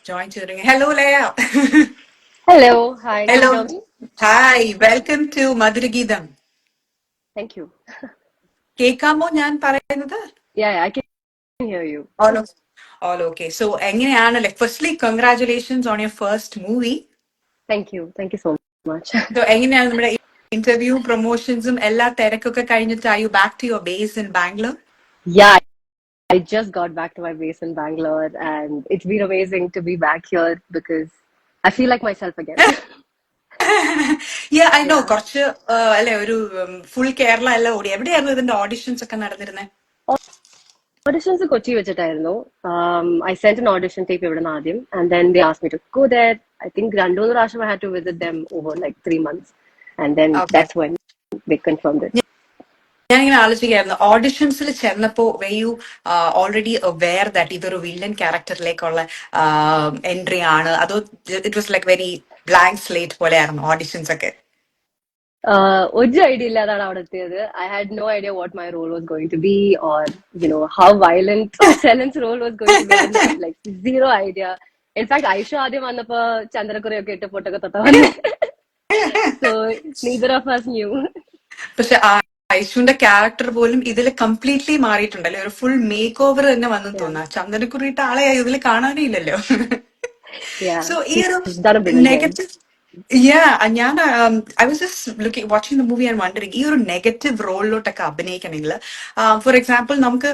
Join tuning. Hello, Leya. Hello, hi, can you hear Hello. me? Hi. Welcome to Madhurageetham. Thank you. കേൾക്കാമോ ഞാൻ പറയുന്നത്? Yeah, I can hear you. All okay. So, എങ്ങനെയാണ്? Like, firstly, congratulations on your first movie. Thank you so much. So, എങ്ങനെയാണ് നമ്മുടെ interview promotionsഉം എല്ലാ തിരക്കൊക്കെ കഴിഞ്ഞിട്ട് are you back to your base in Bangalore? Yeah, I just got back to my base in Bangalore, and it's been amazing to be back here because I feel like myself again. Yeah, I know. Yeah. കുറച്ച് അല്ലെ ഒരു full Kerala എല്ലാം ഓടി. എവിടെയായിരുന്നു ഇതിന്റെ auditions ഒക്കെ നടന്നിരുന്നത്? Auditions in Kochi വെച്ചിട്ടായിരുന്നു. I sent an audition tape ഇവിടെ ആദ്യം, and then they asked me to go there. I think രണ്ടു മൂന്ന് പ്രാവശ്യം I had to visit them over like 3 months, and then Okay. that's when they confirmed it. ഞാനിങ്ങനെ ആലോചിക്കായിരുന്നു ഓഡിഷൻസിൽ ചെന്നപ്പോ വേ you already aware that ഇതൊരു villain ക്യാരക്ടറിലേക്കുള്ള entry ആണ് അതോ it was like very blank slate പോലെയായിരുന്നു auditions ഒക്കെ? ഒരു ഐഡിയ ഇല്ലാതാണ് അവിടെ എത്തിയത്. I had no idea what my role was going to be, or how violent Selen's role was going to be. I had like zero idea. In fact, Aisha ആദ്യം വന്നപ്പോ ചന്ദ്രക്കുറയൊക്കെ ഇട്ട് പൊട്ടൊക്കെ തൊട്ട വന്നെ. So neither of us knew. പക്ഷെ ഐശുവിന്റെ character പോലും ഇതിൽ completely മാറിയിട്ടുണ്ടല്ലേ, ഒരു full make over തന്നെ വന്നു തോന്നാ. ചന്ദനക്കുറിയിട്ട ആളെ ഇതിൽ കാണാനേ ഇല്ലല്ലോ. Yeah, സോ ഈ ഒരു she's done a brilliant job. Negative ഞാൻ I was just watching the movie and wondering ഈ ഒരു നെഗറ്റീവ് റോളിലോട്ടൊക്കെ അഭിനയിക്കണമെങ്കിൽ ഫോർ എക്സാമ്പിൾ നമുക്ക്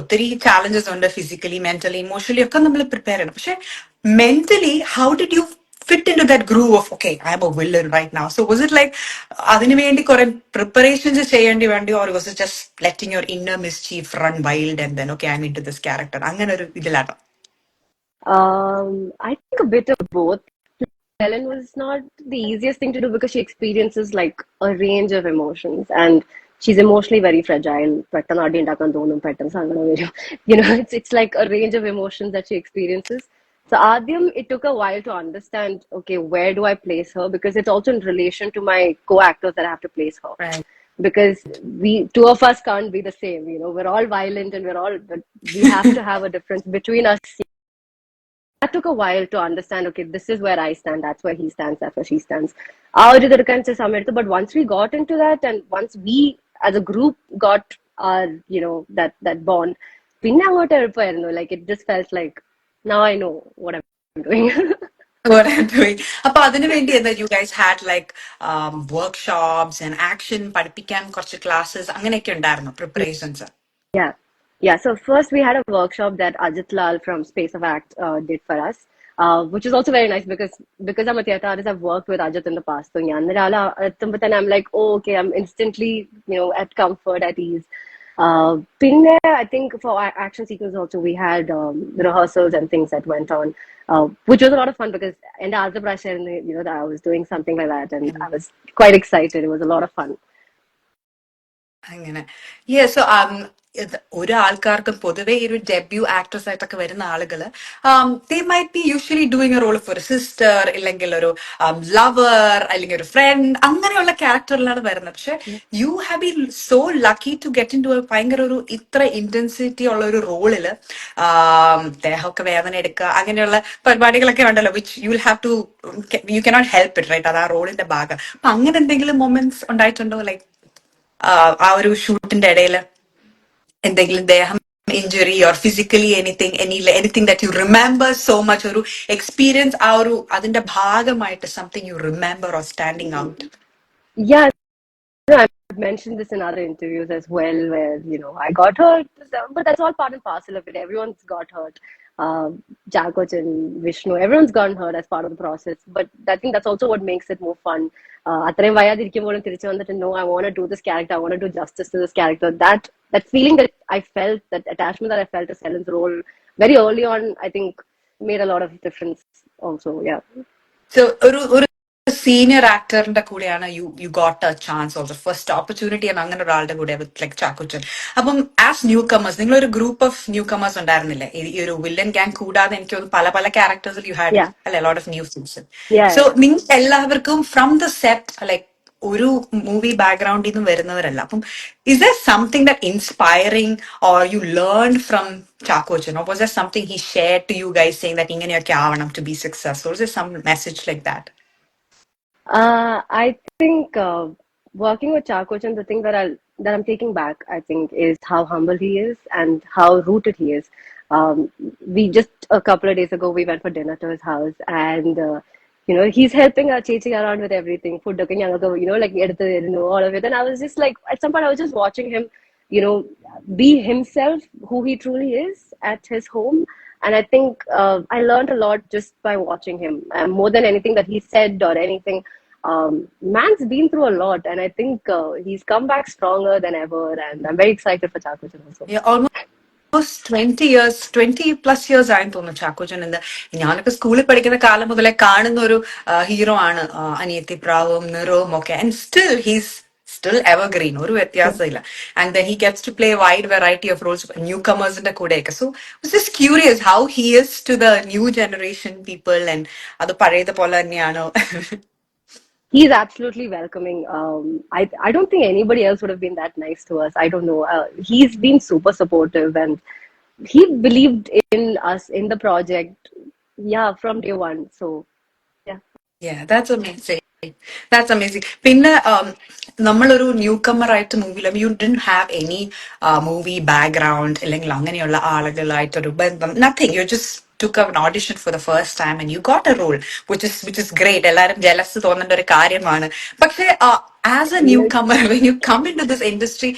ഒത്തിരി ചാലഞ്ചസ് ഉണ്ട്, ഫിസിക്കലി മെന്റലി ഇമോഷണലി ഒക്കെ നമ്മൾ പ്രിപ്പയർ ചെയ്യണം. പക്ഷെ mentally how did you fit into that groove of okay, I am a villain right now? So was it like അതിനു വേണ്ടി കുറെ preparations ചെയ്യേണ്ടി വേണ്ടി, or was it just letting your inner mischief run wild and then okay, I'm into this character? അങ്ങനെ ഒരു ഇതിലാണോ? I think a bit of both. Helen was not the easiest thing to do because she experiences like a range of emotions, and she's emotionally very fragile. പെട്ടെന്ന് അടി ഉണ്ടാക്കാൻ തോന്നും, പെട്ടെന്ന് സങ്കടം വരും. It's like a range of emotions that she experiences. So Adyam, it took a while to understand, okay, where do I place her? Because it's also in relation to my co-actors that I have to place her. Right. Because we two of us can't be the same. We're all violent and but we have to have a difference between us. That took a while to understand, okay, this is where I stand, that's where he stands, that's where she stands. But once we got into that, and once we as a group got our, that bond, like it just felt like, now I know what I'm doing. What I'm doing. അപ്പൊ അതിനു വേണ്ടി എന്താ you guys had like workshops and action പഠിപ്പിക്കാൻ കുറച്ച് classes അങ്ങനെയൊക്കെ ഉണ്ടായിരുന്നു preparations? Yeah. Yeah. So first we had a workshop that Ajit Lal from Space of Act did for us, which is also very nice because I'm a theatre artist. I've worked with Ajit in the past. So I'm like, oh, okay, I'm instantly, at comfort, at ease. I think for our action sequence also we had rehearsals and things that went on, which was a lot of fun because in the Algebra, that I was doing something like that, and I was quite excited. It was a lot of fun. അങ്ങനെ so ഒരു ആൾക്കാർക്കും പൊതുവെ ഈ ഒരു debut actress ആയിട്ടൊക്കെ വരുന്ന ആളുകള് they might be usually doing a role of ഒരു സിസ്റ്റർ, ഇല്ലെങ്കിൽ ഒരു ലവർ, അല്ലെങ്കിൽ ഒരു ഫ്രണ്ട്, അങ്ങനെയുള്ള ക്യാരക്ടറിലാണ് വരുന്നത്. പക്ഷെ you have been so lucky to get into ഭയങ്കര ഒരു ഇത്ര ഇന്റൻസിറ്റി ഉള്ള ഒരു റോളില് ദേഹമൊക്കെ വേദന എടുക്കുക അങ്ങനെയുള്ള പരിപാടികളൊക്കെ ഉണ്ടല്ലോ, which you will have to you cannot help it, right? അത് ആ റോളിന്റെ ഭാഗം. അപ്പൊ അങ്ങനെ എന്തെങ്കിലും മൊമെന്റ്സ് ഉണ്ടായിട്ടുണ്ടോ, ലൈക്ക് ആ ഒരു ഷൂട്ടിന്റെ ഇടയില് എന്തെങ്കിലും ദേഹം injury or physically anything that you remember so much, ഒരു എക്സ്പീരിയൻസ്, ആ ഒരു അതിന്റെ ഭാഗമായിട്ട് something you remember or standing out? Yeah, I've mentioned this in other interviews as well, where I got hurt, but that's all part and parcel of it. Everyone's got hurt. Jacoch and Vishnu, everyone's gotten hurt as part of the process. But I think that's also what makes it more fun. അത്രയും വയ്യാതിരിക്കുമ്പോഴും തിരിച്ചു വന്നിട്ട് no, I want to do this character, I want to do justice to this character. That feeling that I felt, that attachment that I felt to Selen's role very early on, I think made a lot of difference also. Yeah. So ഒരു senior ആക്ടറിന്റെ കൂടെയാണ് you got A chance also, first opportunity അങ്ങനെ ഒരാളുടെ കൂടെ like Chackochan. അപ്പം as new comers, നിങ്ങളൊരു group of new comers ഉണ്ടായിരുന്നില്ലേ ഈ ഒരു വില്ലൻ ഗ്യാങ് കൂടാതെ? എനിക്ക് തോന്നുന്നു പല ക്യാരക്ടേഴ്സിൽ യു ഹാഡ് അല്ലെ lot of new season. So നിങ്ങൾക്ക് എല്ലാവർക്കും ഫ്രം ദ സെറ്റ് ലൈക് ഒരു മൂവി ബാക്ക്ഗ്രൗണ്ടിൽ നിന്നും വരുന്നവരല്ല. അപ്പം is there something that inspiring or you learned from Chakojan, or was there something he shared to you guys saying that ഇങ്ങനെയൊക്കെ ആവണം to be successful? Was there some message like that? I think working with Chakochan, the thing that I'm taking back, I think, is how humble he is and how rooted he is. We just a couple of days ago we went for dinner to his house, and he's helping our chasing around with everything, food, like all of it. And I was just like, at some point, I was just watching him, be himself, who he truly is at his home. And I think I learned a lot just by watching him, more than anything that he said or anything. Man's been through a lot, and I think he's come back stronger than ever. And I'm very excited for Chakojan also. Yeah, almost 20 years, 20 plus years ആയെന്ന് തോന്നുന്നു ചാക്കോച്ചൻ. എന്താ, ഞാനൊക്കെ സ്കൂളിൽ പഠിക്കുന്ന കാലം മുതലേ കാണുന്ന ഒരു ഹീറോ ആണ് അനിയത്തി പ്രാവും നിറവും ഒക്കെ. And still he's still evergreen, ഒരു വ്യത്യാസമില്ല. And then he gets to play a wide variety of roles, newcomersന്റെ കൂടെയൊക്കെ. So I was just curious how he is to the new generation people, and അത് പഴയത് പോലെ തന്നെയാണോ? He's absolutely welcoming. I don't think anybody else would have been that nice to us. I don't know. He's been super supportive, and he believed in us, in the project, yeah, from day one. So yeah. Yeah, that's amazing. That's amazing. പിന്നെ നമ്മളൊരു new കമ്മർ ആയിട്ട് മൂവിയിൽ you didn't have any movie background അല്ലെങ്കിൽ അങ്ങനെയുള്ള ആളുകളായിട്ടൊരു ബന്ധം, nothing. You just took an audition for the first time and you got a role, which is great. എല്ലാരും jealous തോന്നേണ്ട ഒരു കാര്യമാണ്. പക്ഷേ as a newcomer, when you come into this industry,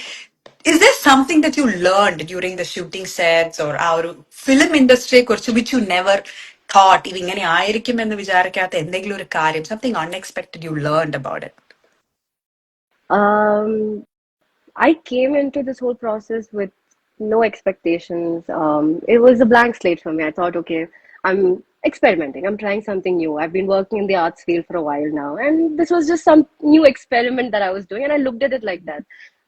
is there something that you learned during the shooting sets or ആ ഒരു film ഇൻഡസ്ട്രിയെ കുറിച്ച് which you never thought ഇത് ഇങ്ങനെ ആയിരിക്കും എന്ന് വിചാരിക്കാത്ത എന്തെങ്കിലും ഒരു കാര്യം, something unexpected you learned about it? I came into this whole process with no expectations. It was a blank slate for me. I thought, okay, I'm experimenting. I'm trying something new. I've been working in the arts field for a while now, and this was just some new experiment that I was doing, and I looked at it like that.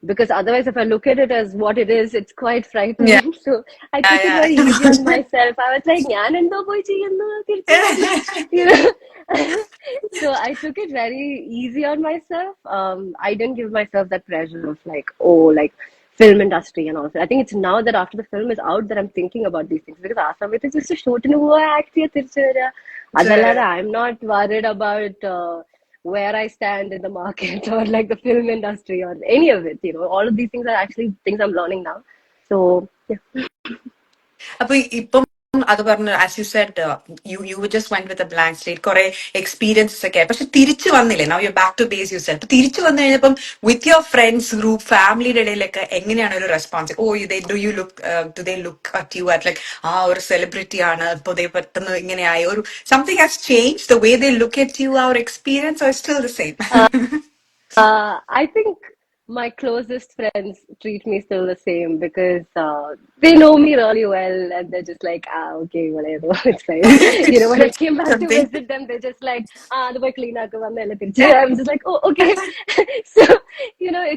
Because otherwise, if I look at it as what it is, it's quite Yeah, frightening. So I took it yeah, very easy on myself. I was like, "ഞാൻ എന്തോ പോയി ചെയ്യുന്നു, തിരിച്ചു വന്നു," you know. So I took it very easy on myself. I didn't give myself that pressure of like, oh, like film industry and all that. I think it's now that after the film is out that I'm thinking about these things, because last time it is just a shoot in a act here, തിരിച്ചു വരിക. അതല്ലാതെ I'm not worried about where I stand in the market or like the film industry or any of it. All of these things are actually things I'm learning now. So yeah. അപ്പൊ ഇപ്പം അത് പറഞ്ഞു, as you said, you just went with a blank slate, കുറെ experiences ഒക്കെ, പക്ഷെ തിരിച്ചു വന്നില്ലേ? Now you back to base you said. തിരിച്ചു വന്നു കഴിഞ്ഞപ്പം വിത്ത് യുവർ ഫ്രണ്ട്സ് ഗ്രൂപ്പ്, ഫാമിലിയുടെ ഇടയിലൊക്കെ എങ്ങനെയാണ് ഒരു response? Oh, do they look at you at like ആ ഒരു സെലിബ്രിറ്റി ആണ് ഇപ്പൊ ദേ പെട്ടെന്ന് ഇങ്ങനെയായി, ഒരു something has change the way they look at you, ആ ഒരു experience, or still the same? I think my closest friends treat me still the same because they know me really well, and they're just like, okay, whatever, it's fine. When I came back to Something. visit them, they're just like, the boy clean up. I'm just like, oh, okay. So,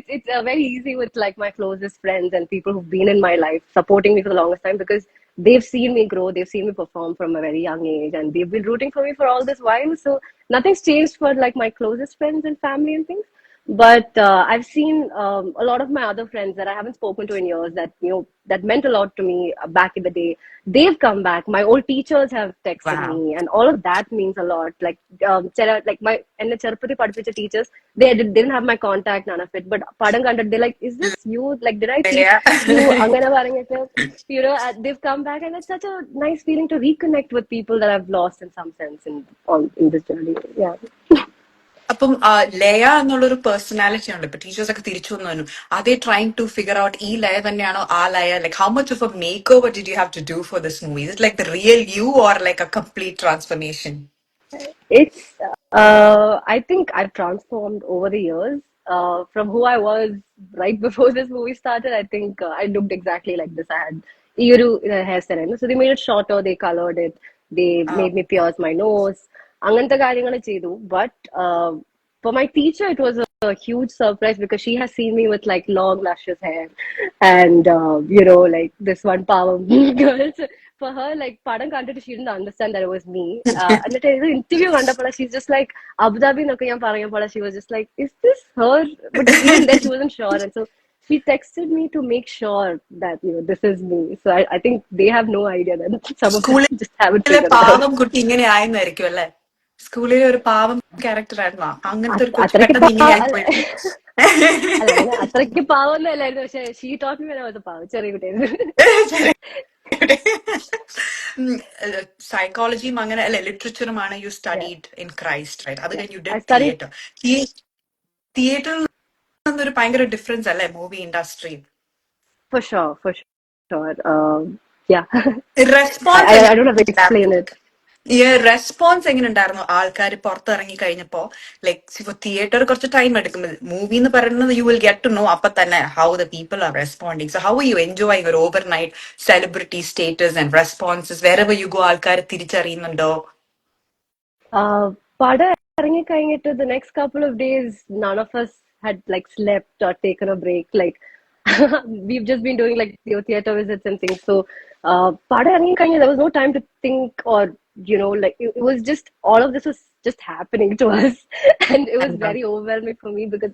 it's very easy with like my closest friends and people who've been in my life supporting me for the longest time, because they've seen me grow, they've seen me perform from a very young age, and they've been rooting for me for all this while. So nothing's changed for like my closest friends and family and things. But I've seen a lot of my other friends that I haven't spoken to in years, that that meant a lot to me back in the day. They've come back. My old teachers have texted Wow. me, and all of that means a lot. Like my and the Charapati Padpicha teachers, they didn't have my contact, none of it. But Padang Kandad, they're like, "Is this you? Like, did I teach Yeah. you?" Angana Varangate? They've come back, and it's such a nice feeling to reconnect with people that I've lost in some sense in this journey. Yeah. അപ്പം ലയ എന്നുള്ളൊരു personality ഉണ്ട്. ഇപ്പൊ teachers ഒക്കെ തിരിച്ചു വന്നു, are they trying to figure out ഈ ലയ തന്നെയാണോ ആ ലയ? Like how much of a makeover did you have to do for this movie? It like the real you or like a complete transformation? It's, I think I've transformed over the years. From who I was right before this movie started, I think I looked exactly like this. I had Iru hairstyle. So they made it shorter, they colored it, they made me pierce my nose. Anganta കാര്യങ്ങള് ചെയ്തു. But for my teacher, it was a huge surprise because she has seen me with like long luscious hair and like this one power girl. So for her, like, Padam Kandit, she didn't understand that it was me. And the interview, she's just like, Abu Dhabi, she was just like, is this her? But even then, she wasn't sure. And so she texted me to make sure that, this is me. So I think they have no idea that some of them just haven't figured it out. പാവം കുട്ടി ഇങ്ങനെ ആയെന്നായിരിക്കും അല്ലെ? സ്കൂളിലെ ഒരു പാവം character ആയിരുന്നോ അങ്ങനത്തെ ഒരു കൊച്ചു അത്രയ്ക്ക് പെട്ടെന്ന് ഇങ്ങനെ ആയിപ്പോയി? അല്ല, അങ്ങനെ അത്രയ്ക്ക് പാവൊന്നും അല്ലായിരുന്നു. പക്ഷെ ഷീ ടോട്ട് മീ വെൻ പാവം, ചെറിയ കുട്ടിയായിരുന്നു. സൈക്കോളജിയും അങ്ങനെ അല്ലെ ലിറ്ററേച്ചറുമാണ് you Yeah, studied in Christ, right? അത് yeah. കഴിഞ്ഞ് you I did studied theatre. തിയേറ്ററിൽ നിന്നൊരു ഭയങ്കര ഡിഫറൻസ് അല്ലേ movie industry? for sure, for sure. Yeah. Response I don't have to explain it. ഈ റെസ്പോൺസ് എങ്ങനെ ഉണ്ടായിരുന്നു ആൾക്കാർ പുറത്തിറങ്ങി കഴിഞ്ഞപ്പോ? ലൈക് തിയേറ്റർ കുറച്ച് ടൈം എടുക്കും. മൂവി എന്ന് പറയുന്നത് you will get to know അപ്പൊ തന്നെ how the people are responding. So how you enjoying ഒരു over night celebrity status and responses? വേറെ യു ഗോ ആൾക്കാർ തിരിച്ചറിയുന്നുണ്ടോ? Pada to the next couple of days, none of us had like slept or taken a break. Like we've just been doing like theater visits and things. So Pada there was no time to think or like it was just all of this was just happening to us, and it was very overwhelming for me because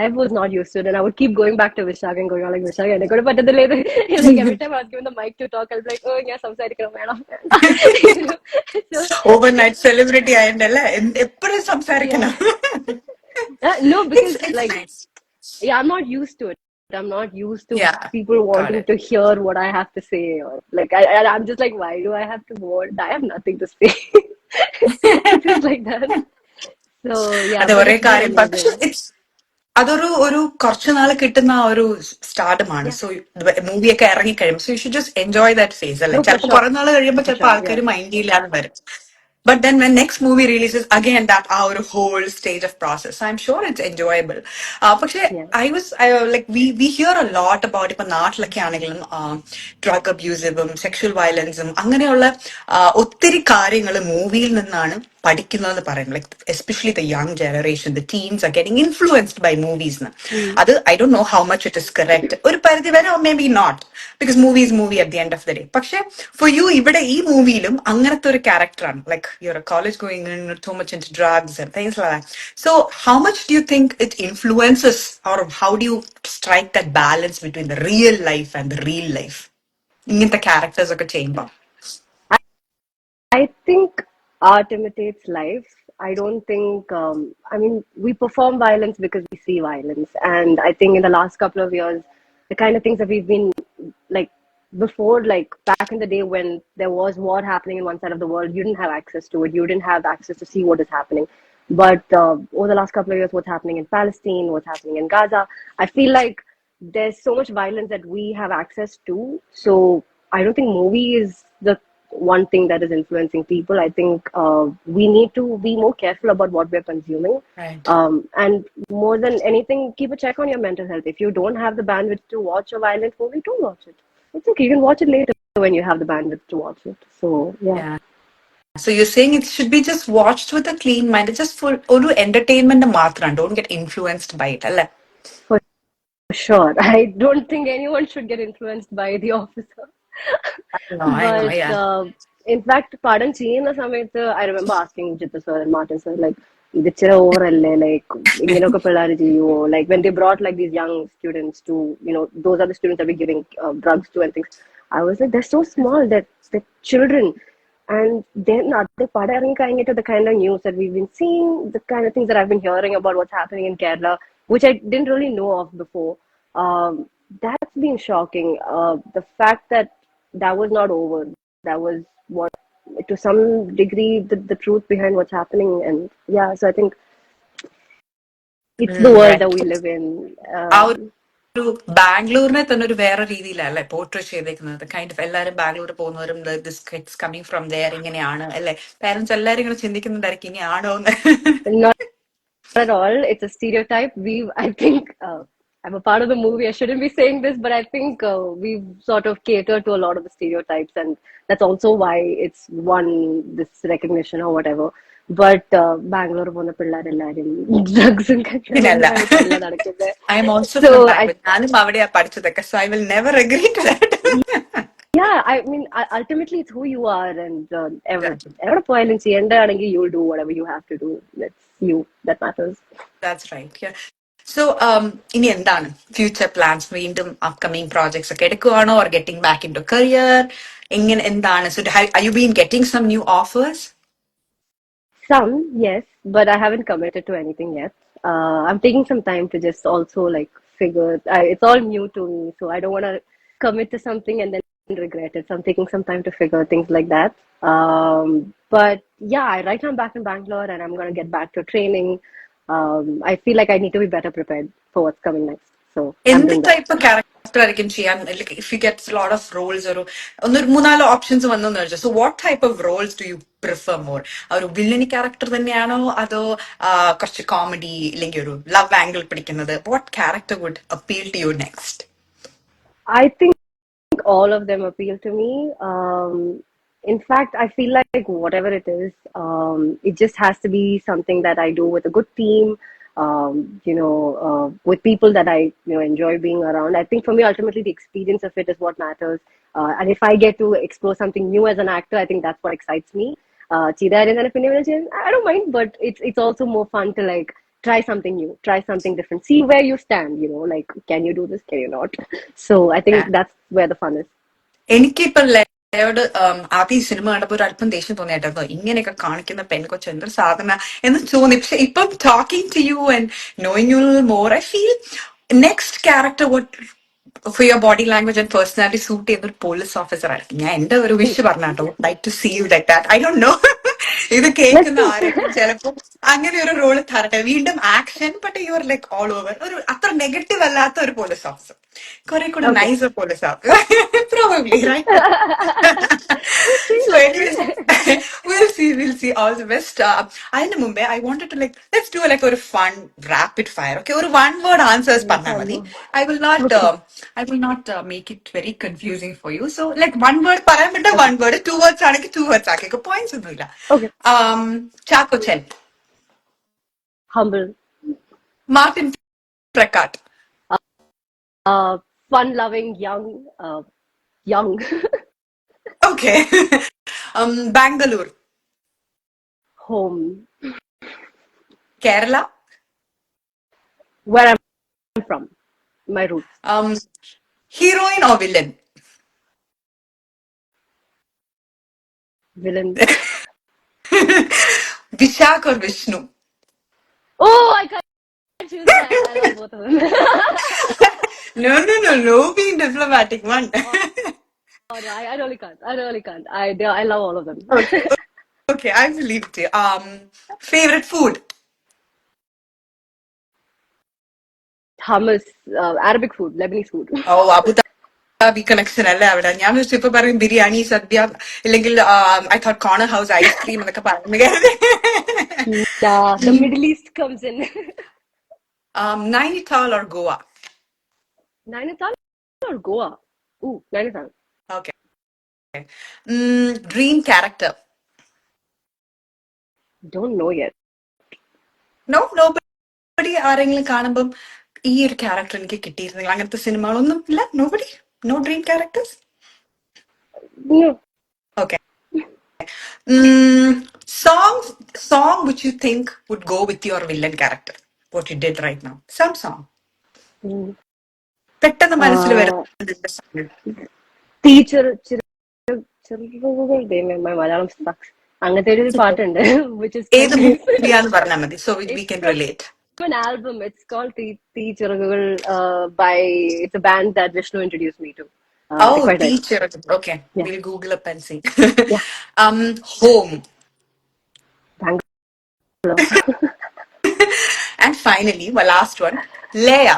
I was not used to it, and I would keep going back to Vishak and going on like Vishak, and I could have put later. Like every time I was given the mic to talk, I'd be like, oh yeah, some side madam. Overnight celebrity ആയണ്ടല്ലേ എപ്പോഴും സംസാരിക്കണം. No, because It's like nice. yeah, I'm not used to it. I'm not used to Yeah, people got wanting it. to hear what I have to say, or like I'm just like, why do I have to want? I have nothing to say. Things like that. So yeah, അതെ, but ഒരേ it's been കാര്യം. പക്ഷെ amazing. അതൊരു കുറച്ചു നാൾ കിട്ടുന്ന ഒരു സ്റ്റാർഡമാണ്. Yeah. So മൂവിയൊക്കെ ഇറങ്ങി കഴിയുമ്പോൾ so you should just enjoy that phase അല്ലെ? No, for ചിലപ്പോൾ sure, കുറെ നാൾ കഴിയുമ്പോൾ for ചിലപ്പോൾ sure. ആൾക്കാർ Yeah. മൈൻഡ് ഇല്ലാതെ വരും. But then when next movie releases, again that our whole stage of process. So I'm sure it's enjoyable. പക്ഷെ Yeah. like we hear a lot about ഇപ്പൊ നാട്ടിലൊക്കെ ആണെങ്കിലും ഡ്രഗ് അബ്യൂസിവും സെക്ഷൽ വയലൻസും അങ്ങനെയുള്ള ഒത്തിരി കാര്യങ്ങൾ മൂവിയിൽ നിന്നാണ് പഠിക്കുന്നതെന്ന് പറയുന്നത്. Like especially the young generation, the teens are getting influenced by movies. Mm. അത് I don't know how much it is correct. ഒരു പരിധി വരെ maybe not, because movie is movie at the end of the day. പക്ഷെ for you ഇവിടെ ഈ മൂവിയിലും അങ്ങനത്തെ ഒരു ക്യാരക്ടറാണ്. Like your a college going in, so much into drugs and things like that. So how much do you think it influences, or how do you strike that balance between the real life and the real life? ഇങ്ങനത്തെ characters ഒക്കെ ചെയ്യുമ്പോ I think art imitates life. I don't think, I mean, we perform violence because we see violence. And I think in the last couple of years, the kind of things that we've been like before, like back in the day when there was war happening in one side of the world, you didn't have access to it. You didn't have access to see what is happening. But over the last couple of years, what's happening in Palestine, what's happening in Gaza, I feel like there's so much violence that we have access to. So I don't think movie is the one thing that is influencing people. I think we need to be more careful about what we're consuming. right. And more than anything, keep a check on your mental health. If you don't have the bandwidth to watch a violent movie, don't watch it. It's okay. You can watch it later when you have the bandwidth to watch it. So, yeah. Yeah. So you're saying it should be just watched with a clean mind. It's just for ഒരു entertainment മാത്രം. Don't get influenced by it, അല്ലേ? For sure. I don't think anyone should get influenced by The Officer. I know, But yeah. in fact, pardon ചെയ്യുന്ന സമയത്ത് I remember asking Jittu sir and Martin sir, like, ഇത് ഇച്ചിരി over അല്ലേ, like ഇങ്ങനെയൊക്കെ പിള്ളേർ ചെയ്യുമോ? Like when they brought like these young students to, those are the students that we're giving drugs to and things. I was like, they're so small, they're children. And then പടം ഇറങ്ങി കഴിഞ്ഞിട്ട് the kind of news that we've been seeing, the kind of things that I've been hearing about what's happening in Kerala, which I didn't really know of before. That's been shocking. The fact that was not over. That was what, to some degree, the truth behind what's happening. And yeah, so I think it's the world Right. that we live in. ആ ഒരു ബാംഗ്ലൂരിനെ തന്നെ ഒരു വേറെ രീതിയിലല്ലേ portray ചെയ്തേക്കുന്നത്? Kind of എല്ലാരും ബാംഗ്ലൂർ പോകുന്നവരും this kids coming from there ഇങ്ങനെയാണ് അല്ലെ? പാരന്റ്സ് എല്ലാരും ഇങ്ങനെ ചിന്തിക്കുന്നുണ്ടായിരിക്കും ഇനി ആണോ എന്ന്. Not at all. It's a stereotype. I think, I'm a part of the movie. I shouldn't be saying this, but I think we've sort of catered to a lot of the stereotypes, and that's also why it's won this recognition or whatever. But Bangalore പോകുന്ന പിള്ളേരെല്ലാരും ഡ്രഗ്സും പിന്നല്ല. കഞ്ചാവുമായിട്ടല്ല നടക്കുന്നത്. I am also So from Bangalore. ഞാനും അവിടെയാ പഠിച്ചതൊക്കെ. So I will never agree to that. yeah, I mean, ultimately, it's who you are, and Exactly. you'll do whatever you have to do. That's you. That matters. That's right. Yeah. So, ഇനി എന്താണ് future plans? വീണ്ടും upcoming projects ഒക്കെ എടുക്കുവാണോ, or getting back into career? എങ്ങനെ എന്താണ്? So, are you been getting some new offers? Some, yes, but I haven't committed to anything yet. I'm taking some time to just also like figure. It's all new to me, so I don't want to commit to something and then regret it. So I'm taking some time to figure things like that. But yeah, right now I'm back in Bangalore and I'm gonna get back to training. I feel like I need to be better prepared for what's coming next. So I'm എന്ത് doing that. Type character ആയിരിക്കും ചെയ്യാൻ? Like if you get lot of roles, ഒന്നൊരു മൂന്നാല് options വന്നു വെച്ചാൽ, so what type of roles do you prefer more? ഒരു villainy character തന്നെയാണോ, അതോ കുറച്ച് കോമഡി ഇല്ലെങ്കിൽ ഒരു ലവ് ആംഗിൾ പിടിക്കുന്നത്? What character would appeal to you next? I think all of them appeal to me. In fact, I feel like whatever it is, it just has to be something that I do with a good team, with people that I enjoy being around. I think for me, ultimately, the experience of it is what matters. And if I get to explore something new as an actor, I think that's what excites me. I don't mind, but it's also more fun to like try something new, try something different, see where you stand. Like can you do this? Can you not? So I think that's where the fun is. എനിക്കിപ്പം ലയോട് ആദ്യം ഈ cinema കണ്ടപ്പോ ഒരു അല്പം ദേഷ്യം തോന്നിയായിരുന്നു. ഇങ്ങനെയൊക്കെ കാണിക്കുന്ന പെൺകൊച്ചു എന്തൊരു സാധന എന്ന് തോന്നി. പക്ഷെ ഇപ്പം talking to you and knowing you more, I feel next character for your body language and personality suit ചെയ്യുന്ന ഒരു പോലീസ് ഓഫീസർ ആയിരിക്കും. ഞാൻ എന്റെ ഒരു Ooh, വിഷ് പറഞ്ഞാട്ടോ, like to see you like that. I don't know, ഇത് let's കേൾക്കുന്ന see. ആരെങ്കിലും ചിലപ്പോ അങ്ങനെ ഒരു റോള് തരട്ടെ. വീണ്ടും action, but you are like all over. ഒരു അത്ര നെഗറ്റീവ് അല്ലാത്ത ഒരു പോലീസ് ഓഫീസർ, കുറെ കൂടെ Okay. NISER police officer. Probably, right? Okay, So, let's anyways, see. we'll see. We'll see. All the best. In Mumbai, I wanted to like let's do like a fun rapid fire. Okay, or one word answers Yes, panna I madi. know. I will not. Okay. I will not make it very confusing for you. So, like one word parameter, Okay. one word, two words, two words. Points onnuilla. Okay. Chaco Chen, Humble. Martin Prakat. Uh, fun-loving, young. Young. Okay, Bangalore, Home. Kerala, Where I'm from. My roots. um, heroine or villain? Villain. Vishak or Vishnu? Oh, I can't choose that. I love both of them. No, being diplomatic one. Oh, no, I really can't. I really can't. I love all of them. Okay, okay, I believe it. Favorite food? Hummus, Arabic food, Lebanese food. Oh, Abu Dhabi connection അല്ലേ അവിടെ? ഞാൻ വിചാരിച്ചു ഇപ്പൊ പറയും ബിരിയാണി, സദ്യ, ഇല്ലെങ്കിൽ I thought corner house ice cream എന്നൊക്കെ പറഞ്ഞു. Nah, the Middle East comes in. Nainital or Goa? Nainital or Goa? Ooh, Nainital. Okay. Dream character? Don't know yet. No, nobody ആരെങ്കിലും കാണുമ്പം ഈ ഒരു ക്യാരക്ടർ എനിക്ക് കിട്ടിയിരുന്നെങ്കിൽ അങ്ങനത്തെ സിനിമകളൊന്നും ഇല്ല? Nobody? No dream characters? No. Okay. Song which you think would go with your villain character. What you did right now. Some song. Mm. പെട്ടെന്ന് മനസ്സിൽ Uh, വരുന്ന song. teacher, my Malayalam sucks. അങ്ങനത്തെ ഒരു പാട്ടുണ്ട് which is quite ഏത് nice. മൂവിയാന്ന് പറഞ്ഞാൽ മതി. So we It's can from relate. an album. It's called Teachergal by it's a band that Vishnu introduced me to. They're Oh, quite nice. teacher. Okay. Yeah, We'll Google up and see. yeah. Home. Bangalore. And finally, my last one. Leya.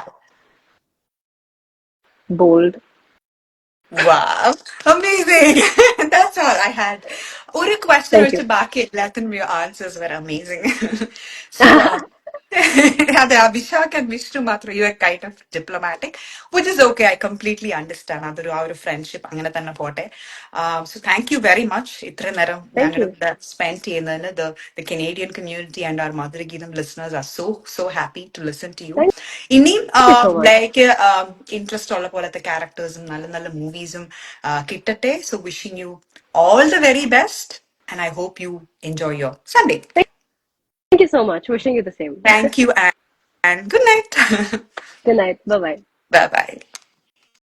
Bold. Wow. Amazing. That's all I had. ഒരു question Thank വെച്ച് you. ബാക്കി എല്ലാത്തിനും your answers were amazing. So അതെ, അഭിഷാക് and Vishnu മാത്രം you are kind of diplomatic, which is okay. I completely understand. അതൊരു ആ ഒരു friendship അങ്ങനെ തന്നെ പോട്ടെ. So thank you very much ഇത്രയും നേരം Thank ഞങ്ങളുടെ you. കൂടെ സ്പെൻഡ് ചെയ്യുന്നതിന്. ദ കനേഡിയൻ കമ്മ്യൂണിറ്റി ആൻഡ് അവർ Madhurageetham listeners are so happy to listen to you. Thank ഇനിയും you so much. Like interest ഉള്ള പോലത്തെ ക്യാരക്ടേഴ്സും നല്ല നല്ല മൂവീസും കിട്ടട്ടെ. So wishing you all the very best, and I hope you enjoy your Sunday. Thank you so much. Wishing you the same. Thank you and good night. Good night. Bye bye. Bye bye.